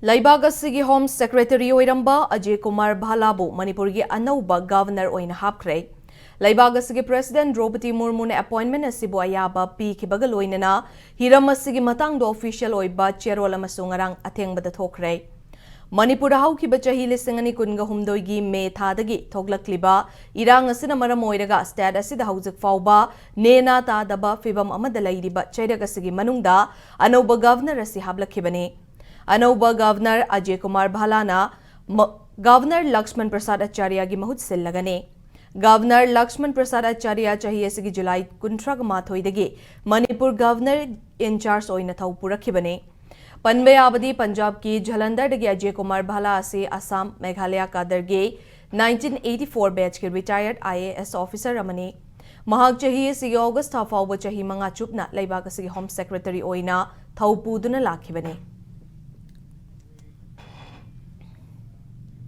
ꯂꯩꯕꯥꯛ ꯑꯁꯤꯒꯤ home secretary ꯑꯣꯏꯔꯝꯕ ꯑꯖय ꯀꯨꯃꯥꯔ ꯚꯥꯂꯥꯕꯨ ꯃꯅꯤꯄꯨꯔꯒꯤ ꯑꯅꯧꯕ ꯒꯚꯔꯅꯔ ꯑꯣꯏꯅ ꯍꯥꯞꯈ꯭ꯔꯦ꯫ ꯂꯩꯕꯥꯛ ꯑꯁꯤꯒꯤ ꯄ꯭ꯔꯦꯁꯤꯗꯦꯟꯠ ꯗ꯭ꯔꯧꯄꯗꯤ ꯃꯨꯔꯃꯨꯅ ꯑꯦꯄꯣꯏꯟꯠꯃꯦꯟꯠ ꯑꯁꯤꯕꯨ ꯑꯌꯥꯕ ꯄꯤꯈꯤꯕꯒ ꯂꯣꯏꯅꯅ ꯍꯤꯔꯝ ꯑꯁꯤꯒꯤ ꯃꯇꯥꯡꯗ ꯑꯣꯐꯤꯁꯤꯌꯦꯜ ꯑꯣꯏꯕ ꯆꯦꯔꯣꯜ ꯑꯃꯁꯨꯡ ꯉꯔꯥꯡ ꯑꯊꯦꯡꯕꯗ ꯊꯣꯛꯈ꯭ꯔꯦ꯫ ꯃꯅꯤꯄꯨꯔꯗ ꯍꯧꯈꯤꯕ ꯆꯍꯤ 2019ꯒꯤ ꯃꯦ ꯊꯥꯗꯒꯤ ꯊꯣꯛꯂꯛꯂꯤꯕ ꯏꯔꯥꯡ ꯑꯁꯤꯅ ꯃꯔꯝ ꯑꯣꯏꯔꯒ ꯁ꯭ꯇꯦꯠ ꯑꯁꯤꯗ ꯍꯧꯖꯤꯛ ꯐꯥꯎꯕ ꯅꯦꯅꯥ ꯇꯥꯗꯕ ꯐꯤꯚꯝ ꯑꯃꯗ ꯂꯩꯔꯤꯕ ꯆꯩꯔꯛ ꯑꯁꯤꯒꯤ ꯃꯅꯨꯡꯗ ꯑꯅꯧꯕ ꯒꯚꯔꯅꯔ ꯑꯁꯤ ꯍꯥꯞꯂꯛꯈꯤꯕꯅꯤ꯫ अनौबा गवर्नर अजय कुमार भालाना गवर्नर लक्ष्मण प्रसाद आचार्य की महुत सिल्लगने। गवर्नर लक्ष्मण प्रसाद आचार्य चाही असिगी जुलाई 19 मणिपुर गवर्नर इंचार्ज ओइना थौ पुरखिबने। पनबे याबदी पंजाब की झलंधर अजय कुमार भाला असे असम मेघालय कादरगे 1984 बैच के रिटायर्ड IAS ऑफिसर अमने। महाक चाही असिगी ऑगस्ट फाउब चाही 5 चुपना लैबाक असिगी होम सेक्रेटरी ओइना थौ पुदुना लाखिबने।